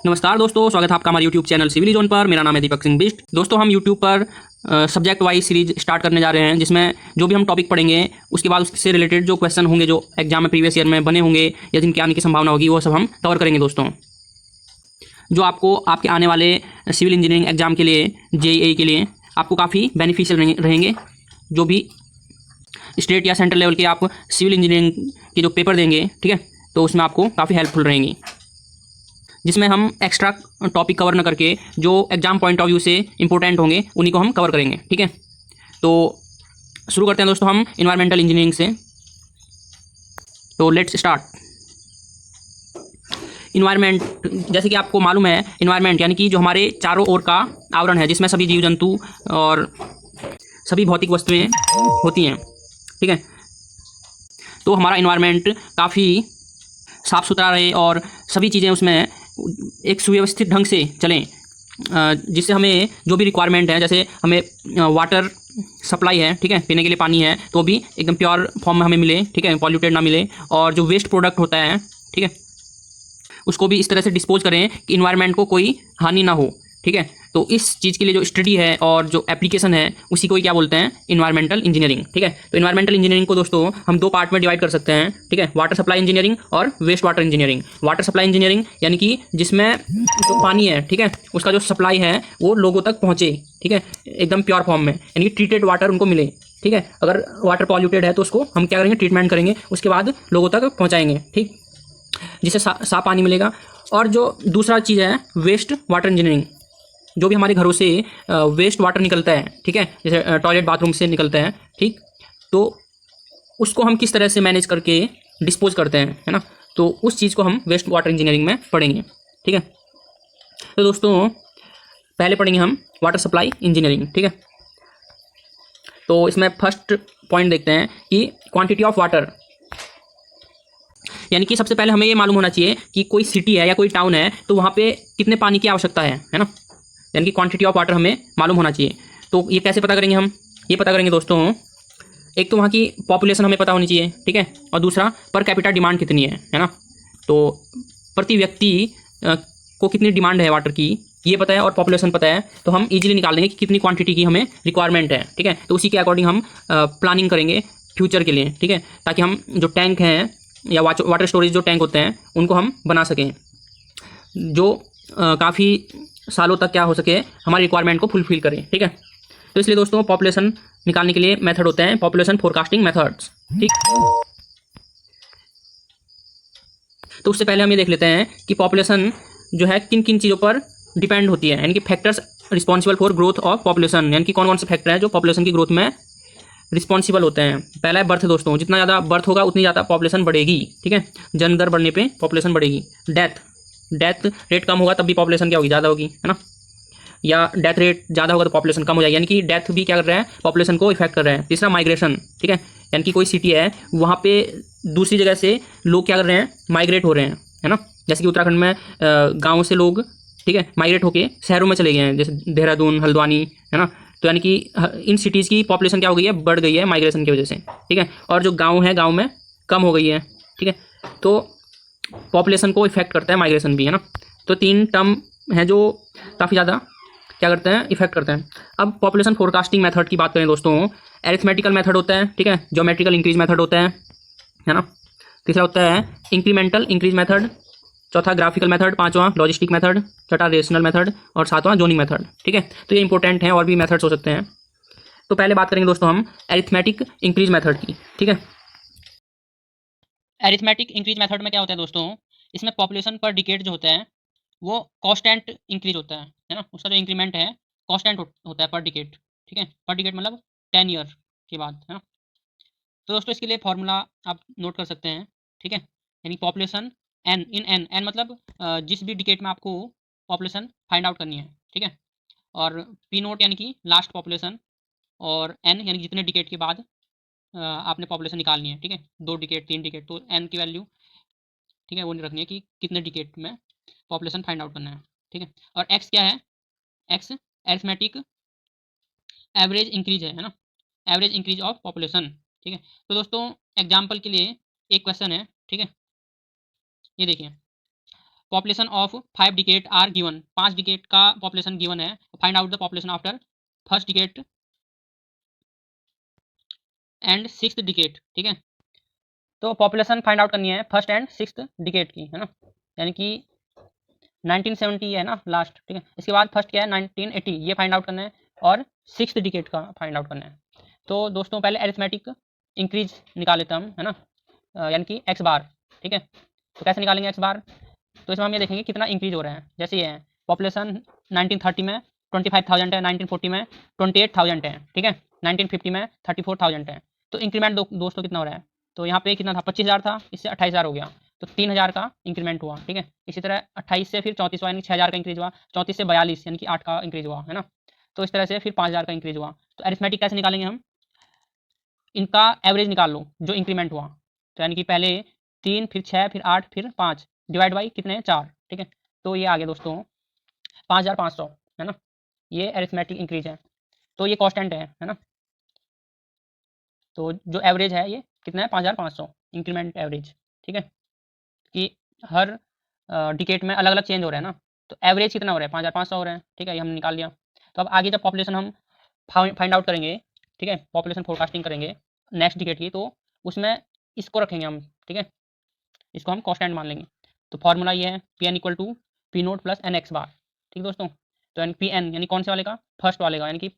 नमस्कार दोस्तों, स्वागत है आपका हमारे यूट्यूब चैनल सिविल जोन पर। मेरा नाम है दीपक सिंह बिष्ट। दोस्तों, हम यूट्यूब पर सब्जेक्ट वाइज सीरीज स्टार्ट करने जा रहे हैं, जिसमें जो भी हम टॉपिक पढ़ेंगे उसके बाद उससे रिलेटेड जो क्वेश्चन होंगे, जो एग्जाम में प्रीवियस ईयर में बने होंगे या जिनके आने की संभावना होगी, वो सब हम कवर करेंगे दोस्तों। जो आपको आपके आने वाले सिविल इंजीनियरिंग एग्जाम के लिए, जेईई के लिए आपको काफ़ी बेनिफिशियल रहेंगे। जो भी स्टेट या सेंट्रल लेवल के आप सिविल इंजीनियरिंग के जो पेपर देंगे, ठीक है, तो उसमें आपको काफ़ी हेल्पफुल रहेंगी, जिसमें हम एक्स्ट्रा टॉपिक कवर न करके जो एग्जाम पॉइंट ऑफ व्यू से इंपॉर्टेंट होंगे उन्हीं को हम कवर करेंगे। ठीक है, तो शुरू करते हैं दोस्तों हम इन्वायरमेंटल इंजीनियरिंग से। तो लेट्स स्टार्ट। इन्वायरमेंट, जैसे कि आपको मालूम है, इन्वायरमेंट यानी कि जो हमारे चारों ओर का आवरण है, जिसमें सभी जीव जंतु और सभी भौतिक वस्तुएं होती हैं। ठीक है, तो हमारा इन्वायरमेंट काफ़ी साफ़ सुथरा रहे और सभी चीज़ें उसमें एक सुव्यवस्थित ढंग से चलें, जिससे हमें जो भी रिक्वायरमेंट है, जैसे हमें वाटर सप्लाई है, ठीक है, पीने के लिए पानी है, तो भी एकदम प्योर फॉर्म में हमें मिले, ठीक है, पॉल्यूटेड ना मिले। और जो वेस्ट प्रोडक्ट होता है, ठीक है, उसको भी इस तरह से डिस्पोज करें कि इन्वायरमेंट को कोई हानि ना हो। ठीक है, तो इस चीज़ के लिए जो स्टडी है और जो एप्लीकेशन है, उसी को ही क्या बोलते हैं, इन्वायरमेंटल इंजीनियरिंग। ठीक है, तो इन्वायरमेंटल इंजीनियरिंग को दोस्तों हम दो पार्ट में डिवाइड कर सकते हैं। ठीक है, वाटर सप्लाई इंजीनियरिंग और waste water engineering. Water supply engineering यानी कि जिसमें जो पानी है, ठीक है, उसका जो सप्लाई है वो लोगों तक पहुँचे, ठीक है, एकदम प्योर फॉर्म में, यानी कि ट्रीटेड वाटर उनको मिले। ठीक है, अगर वाटर पॉल्यूटेड है तो उसको हम क्या करेंगे, ट्रीटमेंट करेंगे, उसके बाद लोगों तक पहुँचाएंगे, ठीक, जिससे साफ पानी मिलेगा। और जो दूसरा चीज़ है वेस्ट वाटर इंजीनियरिंग, जो भी हमारे घरों से वेस्ट वाटर निकलता है, ठीक है, जैसे टॉयलेट बाथरूम से निकलता है, ठीक, तो उसको हम किस तरह से मैनेज करके डिस्पोज करते हैं, है ना, तो उस चीज़ को हम वेस्ट वाटर इंजीनियरिंग में पढ़ेंगे। ठीक है, तो दोस्तों पहले पढ़ेंगे हम वाटर सप्लाई इंजीनियरिंग। ठीक है, तो इसमें फर्स्ट पॉइंट देखते हैं कि क्वान्टिटी ऑफ वाटर, यानी कि सबसे पहले हमें ये मालूम होना चाहिए कि कोई सिटी है या कोई टाउन है तो वहाँ पे कितने पानी की आवश्यकता है ना, यानी कि क्वांटिटी ऑफ वाटर हमें मालूम होना चाहिए। तो ये कैसे पता करेंगे हम, ये पता करेंगे दोस्तों, एक तो वहाँ की पॉपुलेशन हमें पता होनी चाहिए, ठीक है, और दूसरा पर कैपिटा डिमांड कितनी है ना, तो प्रति व्यक्ति को कितनी डिमांड है वाटर की, ये पता है, और पॉपुलेशन पता है, तो हम इजीली निकाल देंगे कि कितनी क्वांटिटी की हमें रिक्वायरमेंट है। ठीक है, तो उसी के अकॉर्डिंग हम प्लानिंग करेंगे फ्यूचर के लिए। ठीक है, ताकि हम जो टैंक हैं या वाटर स्टोरेज जो टैंक होते हैं उनको हम बना सकें, जो काफ़ी सालों तक क्या हो सके, हमारी रिक्वायरमेंट को फुलफिल करें। ठीक है, तो इसलिए दोस्तों पॉपुलेशन निकालने के लिए मेथड होते हैं पॉपुलेशन फोरकास्टिंग मेथड्स। ठीक, तो उससे पहले हम ये देख लेते हैं कि पॉपुलेशन जो है किन किन चीज़ों पर डिपेंड होती है, यानी कि factors responsible for growth of population, यानी कि कौन कौन से फैक्टर हैं जो पॉपुलेशन की ग्रोथ में रिस्पॉन्सिबल होते हैं। पहला है बर्थ दोस्तों, जितना ज़्यादा बर्थ होगा उतनी ज़्यादा पॉपुलेशन बढ़ेगी। ठीक है, जन्म दर बढ़ने पे पॉपुलेशन बढ़ेगी। डेथ रेट कम होगा तब भी पॉपुलेशन क्या होगी, ज़्यादा होगी, है ना, या डेथ रेट ज़्यादा होगा तो पॉपुलेशन कम हो जाएगी, यानी कि डेथ भी क्या कर रहा है, पॉपुलेशन को इफेक्ट कर रहा है। तीसरा माइग्रेशन, ठीक है, यानी कि कोई सिटी है, वहाँ पे दूसरी जगह से लोग क्या कर रहे हैं, माइग्रेट हो रहे हैं, है ना, जैसे कि उत्तराखंड में गाँव से लोग, ठीक है, माइग्रेट होके शहरों में चले गए हैं, जैसे देहरादून, हल्द्वानी, है ना, तो यानी कि इन सिटीज़ की पॉपुलेशन क्या हो गई है, बढ़ गई है माइग्रेशन की वजह से। ठीक है, और जो गाँव है, गाँव में कम हो गई है। ठीक है, तो पॉपुलेशन को इफेक्ट करता है माइग्रेशन भी, है ना, तो तीन टर्म हैं जो काफ़ी ज़्यादा क्या करते हैं, इफेक्ट करते हैं। अब पॉपुलेशन फोरकास्टिंग मेथड की बात करें दोस्तों, एरिथमेटिकल मेथड होता है, ठीक है, ज्योमेट्रिकल इंक्रीज मेथड होता है ना, तीसरा होता है इंक्रीमेंटल इंक्रीज मेथड, चौथा ग्राफिकल मेथड, पांचवा लॉजिस्टिक मेथड, छठा रेशनल मेथड और सातवां जोनिंग मेथड। ठीक है, तो ये इंपॉर्टेंट है, और भी मेथड्स हो सकते हैं। तो पहले बात करेंगे दोस्तों हम एरिथमेटिक इंक्रीज मेथड की। ठीक है, एरिथमेटिक इंक्रीज मेथड में क्या होता है दोस्तों, इसमें पॉपुलेशन पर डिकेड जो होता है वो कांस्टेंट इंक्रीज होता है ना, उसका जो इंक्रीमेंट है कांस्टेंट होता है पर डिकेड। ठीक है, पर डिकेड मतलब 10 ईयर के बाद, है ना। तो दोस्तों इसके लिए फॉर्मूला आप नोट कर सकते हैं। ठीक है, यानी पॉपुलेशन एन मतलब जिस भी डिकेड में आपको पॉपुलेशन फाइंड आउट करनी है, ठीक है, और पी नोट यानी कि लास्ट पॉपुलेशन, और एन यानी जितने डिकेड के बाद आपने पॉपुलेशन निकालनी है। ठीक है, 2 डिकेड 3 डिकेड, तो एन की वैल्यू, ठीक है, वो नहीं रखनी है कि कितने डिकेड में पॉपुलेशन फाइंड आउट करना है। ठीक है, और एक्स क्या है, एक्स एरिथमेटिक एवरेज इंक्रीज है ना, एवरेज इंक्रीज ऑफ पॉपुलेशन। ठीक है, तो दोस्तों एग्जाम्पल के लिए एक क्वेश्चन है, ठीक है, ये देखिए, population of 5 decade are given, 5 decade का पॉपुलेशन गिवन है, find out the population after first decade and sixth decade. ठीक है, तो पॉपुलेशन फाइंड आउट करनी है फर्स्ट एंड सिक्स्थ डिकेट की, है ना, यानी कि 1970 है ना लास्ट। ठीक है, इसके बाद फर्स्ट क्या है 1980, ये फाइंड आउट करना है, और सिक्स्थ डिकेट का फाइंड आउट करना है। तो दोस्तों पहले अरिथमेटिक इंक्रीज निकाल लेते हम, है ना, यानी कि एक्स बार। ठीक है, तो कैसे निकालेंगे एक्स बार, तो इसमें हम ये देखेंगे कितना इंक्रीज हो रहा है। जैसे ये है पॉपुलेशन 1930 में 25,000 है, 1940 में 28,000 है, ठीक है, 1950 में 34,000 है। तो इंक्रीमेंट दोस्तों कितना हो रहा है, तो यहाँ पे कितना था 25,000 था, इससे 28,000 हो गया, तो 3,000 का इंक्रीमेंट हुआ। ठीक है, इसी तरह 28 से फिर 34 हुआ, यानी 6,000 का इंक्रीज हुआ, 34 से 42 यानी कि 8 का इंक्रीज हुआ, है ना। तो इस तरह से फिर 5,000 का इंक्रीज हुआ। तो अरिथमेटिक कैसे निकालेंगे हम, इनका एवरेज निकाल लो जो इंक्रीमेंट हुआ, तो यानी कि पहले 3 फिर 6 फिर 8 फिर 5 डिवाइड बाई कितने 4। ठीक है, तो ये आ गया दोस्तों 5,500, है ना, ये अरिथमेटिक इंक्रीज है। तो ये कॉन्स्टेंट है ना, तो जो एवरेज है ये कितना है 5,500 इंक्रीमेंट एवरेज। ठीक है, कि हर डिकेट में अलग अलग चेंज हो रहा है ना, तो एवरेज कितना हो रहा है 5,500 हो रहा है। ठीक है, ये हमने निकाल लिया। तो अब आगे जब पॉपुलेशन हम फाइंड आउट करेंगे, ठीक है, पॉपुलेशन फोरकास्टिंग करेंगे नेक्स्ट डिकेट की, तो उसमें इसको रखेंगे हम। ठीक है, इसको हम कॉन्स्टेंट मान लेंगे। तो फॉर्मूला ये है P N equal to P note plus N X bar. ठीक दोस्तों, तो यानी पी एन यानी कौन से वाले का, फर्स्ट वाले का, यानी कि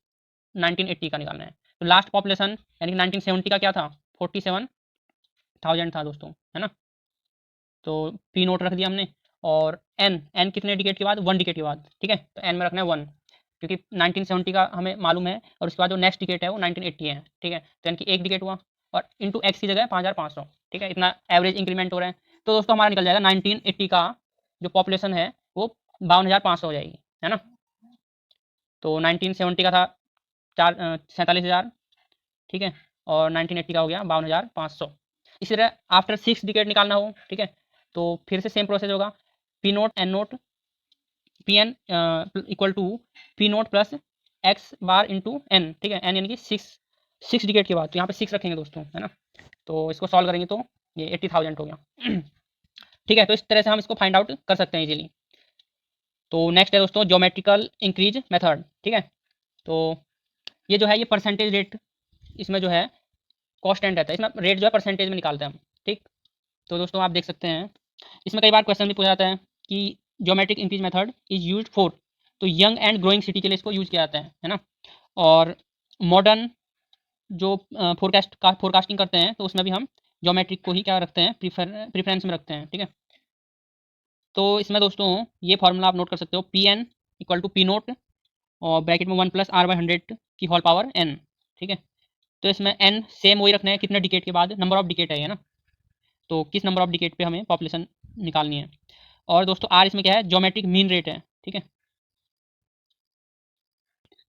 1980 का निकालना है। तो लास्ट पॉपुलेशन यानी कि 1970 का क्या था 47,000 था दोस्तों, है ना। तो पी नोट रख दिया हमने, और एन कितने डिकेट के बाद 1 डिकेट के बाद। ठीक है, तो एन में रखना है 1, क्योंकि 1970 का हमें मालूम है, और उसके बाद जो नेक्स्ट डिकेट है वो 1980 है। ठीक है, तो यानी कि 1 डिकेट हुआ, और इंटू एक्स की जगह 5,500। ठीक है, इतना एवरेज इंक्रीमेंट हो रहा है। तो दोस्तों हमारा निकल जाएगा 1980 का जो पॉपुलेशन है वो 52,500 हो जाएगी, है ना। तो 1970 का था 47,000, ठीक है, और 1980 का हो गया 52,500। इसी तरह आफ्टर 6 डिकेट निकालना हो, ठीक है, तो फिर से सेम प्रोसेस होगा, P not N not P N equal to P note plus x bar into N. ठीक है, एन यानी कि 6 डिकेट के बाद, तो यहाँ पे 6 रखेंगे दोस्तों, है ना। तो इसको सॉल्व करेंगे तो ये 80,000 हो गया। ठीक है, तो इस तरह से हम इसको फाइंड आउट कर सकते हैं इजीली। तो नेक्स्ट है दोस्तों ज्योमेट्रिकल इंक्रीज मेथड। ठीक है, तो ये जो है ये परसेंटेज रेट, इसमें जो है कॉन्स्टेंट रहता है, इसमें रेट जो है परसेंटेज में निकालते हैं हम। ठीक, तो दोस्तों आप देख सकते हैं इसमें कई बार क्वेश्चन भी पूछा जाता है कि geometric increase method is used for, तो यंग एंड ग्रोइंग सिटी के लिए इसको यूज किया जाता है ना। और मॉडर्न जो फोरकास्टिंग करते हैं तो उसमें भी हम ज्योमेट्रिक को ही क्या रखते हैं, प्रीफरेंस में रखते हैं। ठीक है, तो इसमें दोस्तों ये फॉर्मूला आप नोट कर सकते हो, P N equal to P not और ब्रैकेट में 1 प्लस आर बाई 100 की होल पावर एन। ठीक है, तो इसमें एन सेम वही रखना है कितने डिकेट के बाद, नंबर ऑफ डिकेट है ना, तो किस नंबर ऑफ डिकेट पे हमें पॉपुलेशन निकालनी है। और दोस्तों आर इसमें क्या है, ज्योमेट्रिक मीन रेट है। ठीक है,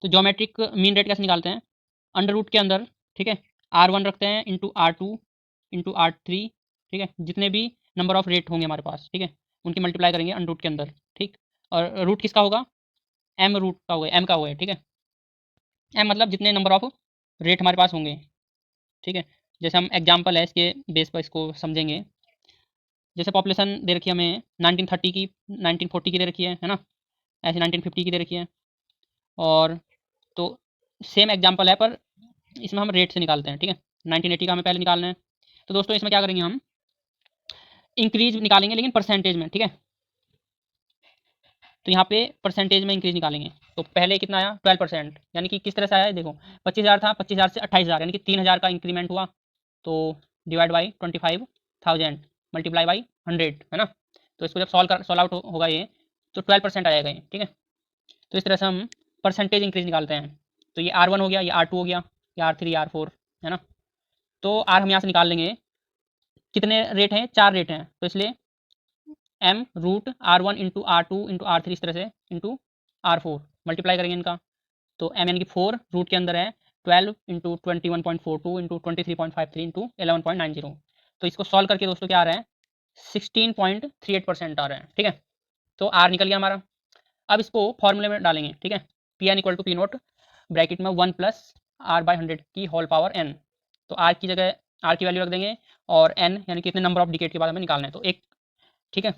तो ज्योमेट्रिक मीन रेट कैसे निकालते हैं, अंडर रूट के अंदर, ठीक है, R1 रखते हैं इंटू R2 इंटू R3। ठीक है, जितने भी नंबर ऑफ रेट होंगे हमारे पास, ठीक है, उनकी मल्टीप्लाई करेंगे अंडर रूट के अंदर। ठीक, और रूट किसका होगा, एम रूट का होगा, एम का होगा। ठीक है, एम मतलब जितने नंबर ऑफ रेट हमारे पास होंगे। ठीक है, जैसे हम एग्जाम्पल है इसके बेस पर इसको समझेंगे। जैसे पॉपुलेशन दे रखी है हमें 1930 की, 1940 की दे रखी है ना, ऐसे 1950 की दे रखी है। और तो सेम एग्जाम्पल है, पर इसमें हम रेट से निकालते हैं। ठीक है, 1980 का हमें पहले निकालना है। तो दोस्तों इसमें क्या करेंगे हम, इंक्रीज निकालेंगे लेकिन परसेंटेज में। ठीक है, तो यहाँ पे परसेंटेज में इंक्रीज निकालेंगे। तो पहले कितना आया 12%, यानी कि किस तरह से आया है देखो, 25,000 था, 25,000 से 28,000 यानी कि 3,000 का इंक्रीमेंट हुआ। तो डिवाइड बाई 25,000 मल्टीप्लाई बाई 100, है ना। तो इसको जब सॉल्व आउट होगा ये, तो 12% आ जाएगा ये। ठीक है, तो इस तरह से हम परसेंटेज इंक्रीज निकालते हैं। तो ये R1 हो गया, ये R2 हो गया, ये R3 R4, है ना। तो आर हम यहाँ से निकाल लेंगे, कितने रेट हैं 4 रेट हैं, तो इसलिए M root R1 into R2 into R3 इस तरह से इंटू R4 मल्टीप्लाई करेंगे इनका। तो एम यानी कि 4 रूट के अंदर है 12 इंटू 21.42 इंटू 23.53 इंटू 11.90। तो इसको सॉल्व करके दोस्तों क्या आ रहा है 16.38% आ रहा है। ठीक है, तो आर निकल गया हमारा। अब इसको फॉर्मूले में डालेंगे। ठीक है, P N equal to P not bracket में 1 प्लस आर बाई 100 की होल पावर एन। तो आर की जगह आर की वैल्यू रख देंगे, और एन यानी कितने नंबर ऑफ डिकेट के बाद हमें निकालना है, तो एक। ठीक है,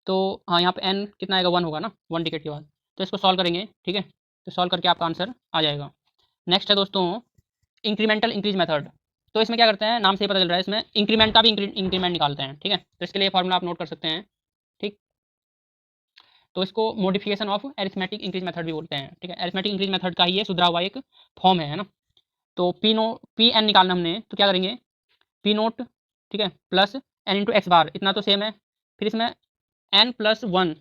तो हाँ, यहाँ पे n कितना आएगा, 1 होगा ना, 1 डिकेड के बाद। तो इसको सॉल्व करेंगे, ठीक है, तो सॉल्व करके आपका आंसर आ जाएगा। नेक्स्ट है दोस्तों इंक्रीमेंटल इंक्रीज मेथड। तो इसमें क्या करते हैं, नाम से ही पता चल रहा है, इसमें इंक्रीमेंट का भी इंक्रीमेंट निकालते हैं, ठीक है। तो इसके लिए फॉर्मूला आप नोट कर सकते हैं, ठीक। तो इसको modification of arithmetic increase method भी बोलते हैं, ठीक है। एरिथमेटिक इंक्रीज मेथड का ही ये सुधरा हुआ एक फॉर्म है ना। तो पी एन निकालना हमने, तो क्या करेंगे, पी नोट, ठीक है, plus N into x bar, इतना तो सेम है। फिर इसमें N plus 1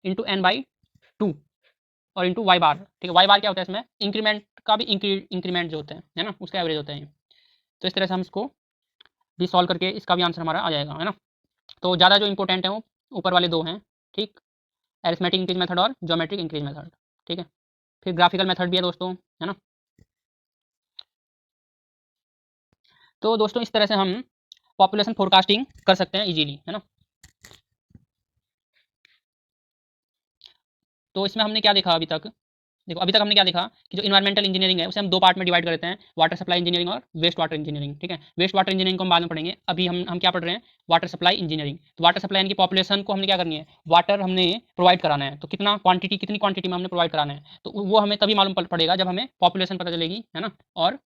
into N by 2 और इंटू वाई बार, ठीक है। वाई बार क्या होता है, इसमें इंक्रीमेंट का भी इंक्रीमेंट जो होते हैं, है ना, उसका एवरेज होता है। तो इस तरह से हम इसको भी सॉल्व करके इसका भी आंसर हमारा आ जाएगा, है ना। तो ज़्यादा जो इंपॉर्टेंट है वो ऊपर वाले दो हैं, ठीक, एरिथमेटिक इंक्रीज मेथड और ज्योमेट्रिक इंक्रीज मेथड, ठीक है। फिर ग्राफिकल मेथड भी है दोस्तों, है ना। तो दोस्तों इस तरह से हम पॉपुलेशन फोरकास्टिंग कर सकते हैं इजीली, है ना। तो इसमें हमने क्या देखा अभी तक, देखो अभी तक हमने क्या देखा कि जो इन्वायरमेंटल इंजीनियरिंग है उसे हम दो पार्ट में डिवाइड करते हैं, वाटर सप्लाई इंजीनियरिंग और वेस्ट वाटर इंजीनियरिंग, ठीक है। वेस्ट वाटर इंजीनियरिंग को हम बाद में पढ़ेंगे, अभी हम क्या पढ़ रहे हैं, वाटर सप्लाई इंजीनियरिंग। तो वाटर सप्लाई यानी कि पॉपुलेशन को हमने क्या करनी है, वाटर हमने प्रोवाइड कराना है, तो कितना क्वांटिटी, कितनी क्वांटिटी में हमने प्रोवाइड कराना है, तो वो हमें तभी मालूम पड़ेगा जब हमें पॉपुलेशन पता चलेगी, है ना, और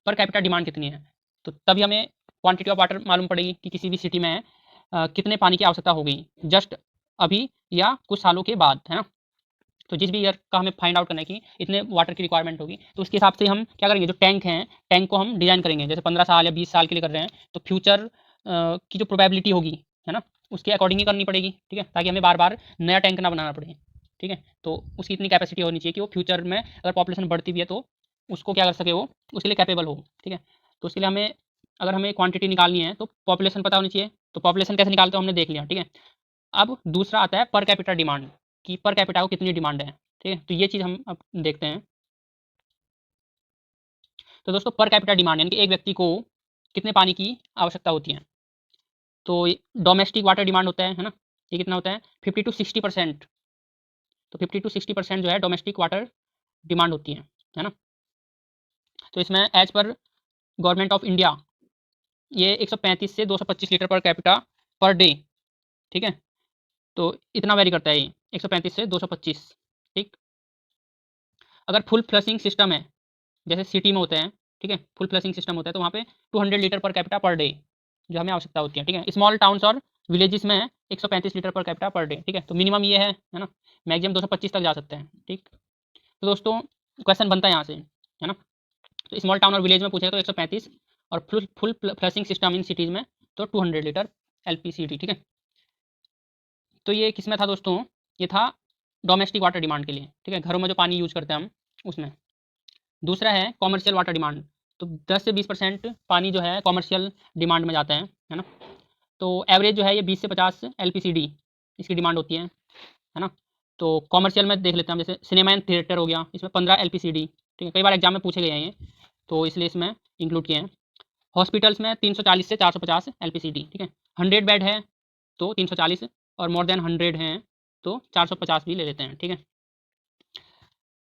पर कैपिटा डिमांड कितनी है, तो तभी हमें क्वांटिटी ऑफ वाटर मालूम पड़ेगी कि किसी भी सिटी में कितने पानी की आवश्यकता होगी जस्ट अभी या कुछ सालों के बाद, है ना। तो जिस भी ईयर का हमें फाइंड आउट करना है कि इतने वाटर की रिक्वायरमेंट होगी, तो उसके हिसाब से हम क्या करेंगे, जो टैंक हैं, टैंक को हम डिज़ाइन करेंगे, जैसे 15 साल या 20 साल के लिए कर रहे हैं, तो फ्यूचर की जो प्रोबेबिलिटी होगी, है ना, उसके अकॉर्डिंग ही करनी पड़ेगी, ठीक है, ताकि हमें बार बार नया टैंक ना बनाना पड़े, ठीक है। तो उसकी इतनी कैपेसिटी होनी चाहिए कि वो फ्यूचर में अगर पॉपुलेशन बढ़ती भी है तो उसको क्या कर सके, वो उसके लिए कैपेबल हो, ठीक है। तो उसके लिए हमें, अगर हमें क्वांटिटी निकालनी है तो पॉपुलेशन पता होनी चाहिए। तो पॉपुलेशन कैसे निकालते हो हमने देख लिया, ठीक है। अब दूसरा आता है पर कैपिटा डिमांड, कि पर कैपिटा को कितनी डिमांड है, ठीक है। तो ये चीज़ हम अब देखते हैं। तो दोस्तों पर कैपिटा डिमांड यानी कि एक व्यक्ति को कितने पानी की आवश्यकता होती है। तो डोमेस्टिक वाटर डिमांड होता है ना, ये कितना होता है 50 to 60%। तो 50 to 60% जो है डोमेस्टिक वाटर डिमांड होती है ना। तो इसमें as per government of India ये 135 से 225 litre per capita per day, ठीक है। तो इतना वेरी करता है ये 135 से 225, ठीक। अगर फुल फ्लशिंग सिस्टम है, जैसे सिटी में होते हैं, ठीक है, फुल फ्लशिंग सिस्टम होता है, तो वहाँ पे 200 litre per capita per day जो हमें आवश्यकता होती है, ठीक है। स्मॉल टाउन्स और विलेजेस में 135 litre per capita per day, ठीक है। तो मिनिमम ये है ना, मैक्सिमम 225 तक जा सकते हैं, ठीक। तो दोस्तों क्वेश्चन बनता है यहाँ से, है ना। तो स्मॉल टाउन और विलेज में पूछे तो 135 और full flushing system in cities में तो 200 लीटर LPCD, ठीक है। तो ये किस में था दोस्तों, ये था डोमेस्टिक वाटर डिमांड के लिए, ठीक है, घरों में जो पानी यूज करते हैं हम उसमें। दूसरा है कॉमर्शियल वाटर डिमांड, तो 10 से 20% पानी जो है कॉमर्शियल डिमांड में जाता है ना। तो एवरेज जो है ये 20 से 50 LPCD इसकी डिमांड होती है ना। तो कॉमर्शियल में देख लेते हैं हम, जैसे सिनेमा एंड थिएटर हो गया, इसमें 15 LPCD, ठीक है, कई बार एग्जाम में पूछे गए हैं ये, तो इसलिए इसमें इंक्लूड किए हैं। हॉस्पिटल्स में 340 से 450 LPCD, ठीक है। 100 बेड है तो 340 और मोर देन 100 हैं तो 450 भी ले लेते हैं, ठीक है।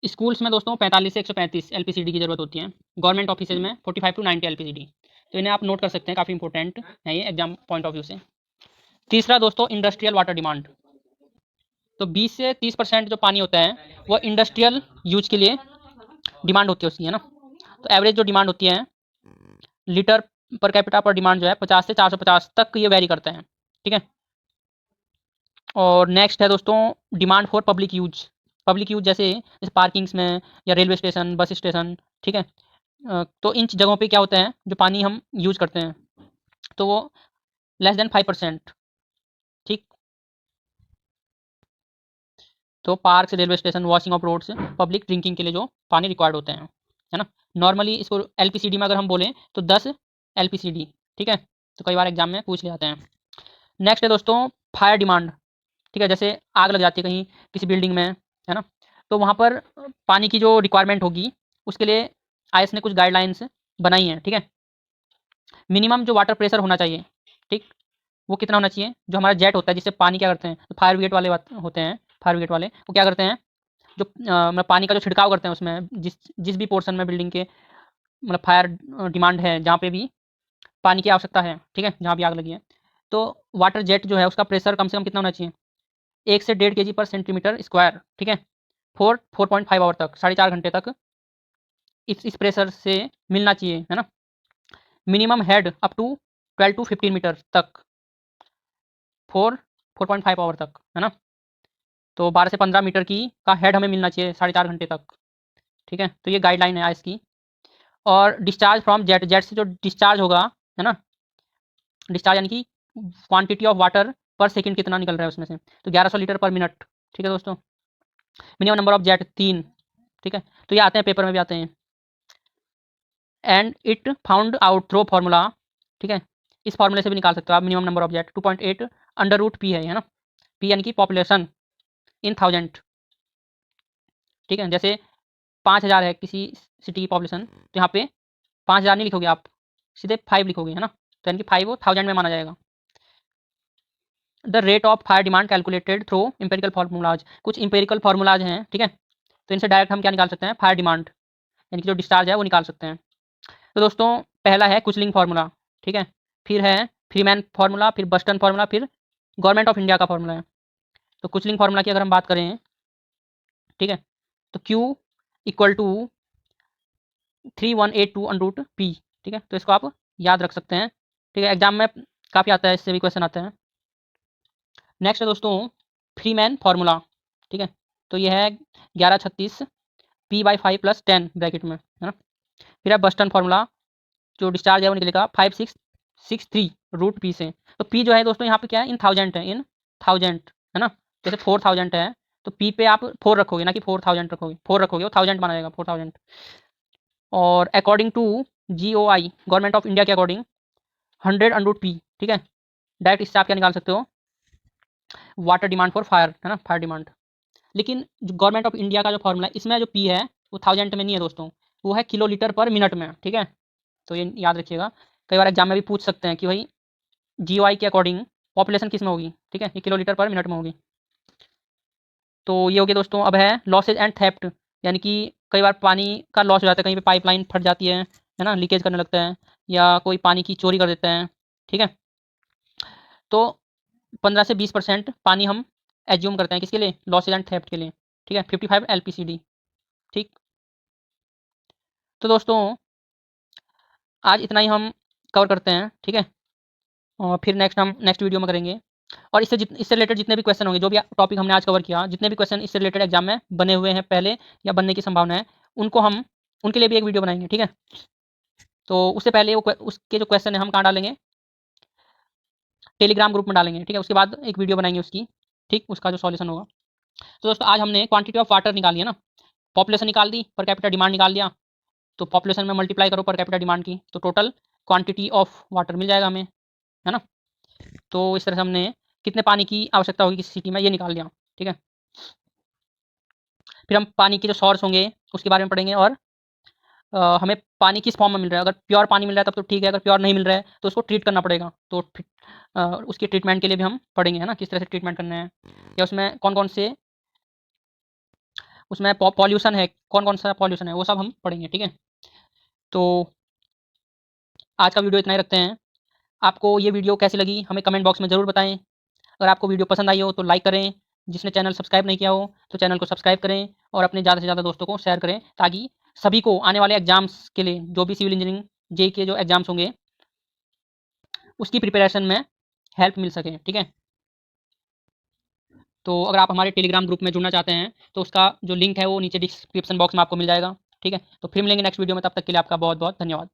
स्कूल्स में दोस्तों 45 से 135 LPCD की ज़रूरत होती है। गवर्नमेंट ऑफिसेज में 45 to 90 LPCD। तो इन्हें आप नोट कर सकते हैं, काफ़ी इंपॉर्टेंट है ये एग्जाम पॉइंट ऑफ व्यू से। तीसरा दोस्तों इंडस्ट्रियल वाटर डिमांड, तो 20 से 30% जो पानी होता है वो इंडस्ट्रियल यूज के लिए डिमांड होती है उसकी, है ना। तो एवरेज जो डिमांड होती है लीटर पर कैपिटा पर डिमांड जो है 50 से 450 तक ये वेरी करता है, ठीक है। और नेक्स्ट है दोस्तों demand for public use. Public use जैसे पार्किंग्स में या रेलवे स्टेशन, बस स्टेशन, ठीक है। तो इन जगहों पे क्या होता है, जो पानी हम यूज करते हैं तो वो लेस देन 5%, ठीक। तो parks, railway station, washing of roads, public drinking के लिए जो पानी रिक्वायर्ड होते हैं, है ना। नॉर्मली इसको LPCD में अगर हम बोलें तो 10 LPCD, ठीक है। तो कई बार एग्जाम में पूछ ले जाते हैं। नेक्स्ट है दोस्तों फायर डिमांड, ठीक है, जैसे आग लग जाती है कहीं किसी बिल्डिंग में, है ना, तो वहाँ पर पानी की जो रिक्वायरमेंट होगी उसके लिए IS ने कुछ गाइडलाइंस बनाई हैं, ठीक है। मिनिमम जो वाटर प्रेशर होना चाहिए, ठीक, वो कितना होना चाहिए, जो हमारा जेट होता है जिससे पानी क्या करते हैं, तो फायर ब्रिगेड वाले होते हैं, फायर ब्रिगेड वाले वो क्या करते हैं, जो मतलब पानी का जो छिड़काव करते हैं उसमें जिस जिस भी पोर्शन में बिल्डिंग के मतलब फायर डिमांड है, जहाँ पे भी पानी की आवश्यकता है, ठीक है, जहाँ भी आग लगी है, तो वाटर जेट जो है उसका प्रेशर कम से कम कितना होना चाहिए, 1 से 1.5 kg पर सेंटीमीटर स्क्वायर, ठीक है, 4.5 आवर तक, 4.5 घंटे तक इस प्रेशर से मिलना चाहिए, है ना। Minimum head up to 12 to 15 meter तक, 4.5 आवर तक, है ना। तो 12 से 15 मीटर की का हेड हमें मिलना चाहिए 4.5 घंटे तक, ठीक है। तो ये गाइडलाइन है इसकी। और डिस्चार्ज फ्रॉम जेट, जेट से जो डिस्चार्ज होगा, है ना, डिस्चार्ज यानी कि क्वांटिटी ऑफ वाटर पर सेकंड कितना निकल रहा है उसमें से, तो 1100 लीटर पर मिनट, ठीक है दोस्तों। मिनिमम नंबर ऑफ जेट 3, ठीक है। तो ये आते हैं, पेपर में भी आते हैं। And it found out through formula, ठीक है, इस फार्मूले से भी निकाल सकते हो आप minimum number of jet 2.8 under root P है ना। पी यानी कि पॉपुलेशन इन 1000, ठीक है। जैसे 5000 है किसी सिटी की पॉपुलेशन, तो यहाँ पे 5000 नहीं लिखोगे आप, सीधे 5 लिखोगे, है ना। तो यानी कि 5 वो 1000 में माना जाएगा। The rate of fire demand calculated through empirical formulas, कुछ इंपेरिकल फार्मूलाज हैं, ठीक है। तो इनसे डायरेक्ट हम क्या निकाल सकते हैं, फायर डिमांड यानी कि जो डिस्चार्ज है वो निकाल सकते हैं। तो दोस्तों पहला है कुचलिंग फार्मूला, ठीक है, फिर है फ्रीमैन फार्मूला, फिर बस्टन फार्मूला, फिर गवर्नमेंट ऑफ इंडिया का फार्मूला है। तो कुचलिंग फार्मूला की अगर हम बात करें, ठीक है, तो Q equal to 3182 under root P, ठीक है। तो इसको आप याद रख सकते हैं, ठीक है, एग्जाम में काफ़ी आता है, इससे भी क्वेश्चन आते हैं। नेक्स्ट है दोस्तों फ्रीमैन फार्मूला, ठीक है। तो ये है 1136 P/5 + 10 ब्रैकेट में, है ना। फिर है बस्टन फार्मूला, जो डिस्चार्ज है वो निकलेगा 5663 रूट पी से। तो पी जो है दोस्तों यहाँ पे क्या है, इन 1000 है, इन 1000, है ना। जैसे 4000 है तो पी पे आप 4 रखोगे ना कि 4000 रखोगे, 4 रखोगे वो 1000 माना जाएगा, 4000। और according to GOI, government of India के अकॉर्डिंग 100 अंडर रूट पी, ठीक है। डायरेक्ट इससे आप क्या निकाल सकते हो, वाटर डिमांड फॉर फायर, है ना, फायर डिमांड। लेकिन जो गवर्नमेंट ऑफ इंडिया का जो फॉर्मूला है, इसमें जो पी है वो 1000 में नहीं है दोस्तों, वो है किलोलीटर पर मिनट में, ठीक है। तो ये याद रखिएगा, कई बार एग्जाम में भी पूछ सकते हैं कि भाई GOI के अकॉर्डिंग पॉपुलेशन किस में होगी, ठीक है, ये किलोलीटर पर मिनट में होगी। तो ये हो गया दोस्तों। अब है लॉसेज एंड थेफ्ट, यानी कि कई बार पानी का लॉस हो जाता है, कहीं पे पाइपलाइन फट जाती है ना, लीकेज करने लगता है, या कोई पानी की चोरी कर देते हैं, ठीक है। तो 15 से 20% पानी हम एज्यूम करते हैं किसके लिए, लॉसेज एंड थेफ्ट के लिए, ठीक है, 55 LPCD, ठीक। तो दोस्तों आज इतना ही हम कवर करते हैं, ठीक है, और फिर हम नेक्स्ट वीडियो में करेंगे। और इससे रिलेटेड जितने भी क्वेश्चन होंगे, जो भी टॉपिक हमने आज कवर किया, जितने भी क्वेश्चन इससे रिलेटेड एग्जाम में बने हुए हैं पहले या बनने की संभावना है, उनको हम उनके लिए भी एक वीडियो बनाएंगे, ठीक है। तो उससे पहले उसके जो क्वेश्चन है हम कहाँ डालेंगे, टेलीग्राम ग्रुप में डालेंगे, ठीक है। उसके बाद एक वीडियो बनाएंगे उसकी, ठीक, उसका जो सॉल्यूशन होगा। तो दोस्तों आज हमने क्वांटिटी ऑफ वाटर निकाली है ना, पॉपुलेशन निकाल दी, पर कैपिटा डिमांड निकाल दिया, तो पॉपुलेशन में मल्टीप्लाई करो पर कैपिटा डिमांड की, तो टोटल क्वांटिटी ऑफ वाटर मिल जाएगा हमें, है ना। तो इस तरह से हमने कितने पानी की आवश्यकता होगी किसी सिटी में ये निकाल लिया, ठीक है। फिर हम पानी के जो सोर्स होंगे उसके बारे में पढ़ेंगे, और हमें पानी किस फॉर्म में मिल रहा है। अगर प्योर पानी मिल रहा है तब तो ठीक है, अगर प्योर नहीं मिल रहा है तो उसको ट्रीट करना पड़ेगा, तो उसके ट्रीटमेंट के लिए भी हम पढ़ेंगे, है ना, किस तरह से ट्रीटमेंट करना है, या उसमें कौन कौन से उसमें पॉल्यूशन है, कौन कौन सा पॉल्यूशन है, वो सब हम पढ़ेंगे, ठीक है। तो आज का वीडियो इतना ही रखते हैं। आपको ये वीडियो कैसी लगी हमें कमेंट बॉक्स में ज़रूर बताएं। अगर आपको वीडियो पसंद आई हो तो लाइक करें, जिसने चैनल सब्सक्राइब नहीं किया हो तो चैनल को सब्सक्राइब करें, और अपने ज़्यादा से ज़्यादा दोस्तों को शेयर करें, ताकि सभी को आने वाले एग्जाम्स के लिए, जो भी सिविल इंजीनियरिंग जेई के जो एग्जाम्स होंगे उसकी प्रिपरेशन में हेल्प मिल सके, ठीक है। तो अगर आप हमारे टेलीग्राम ग्रुप में जुड़ना चाहते हैं तो उसका जो लिंक है वो नीचे डिस्क्रिप्शन बॉक्स में आपको मिल जाएगा, ठीक है। तो फिर मिलेंगे नेक्स्ट वीडियो में, तब तक के लिए आपका बहुत बहुत धन्यवाद।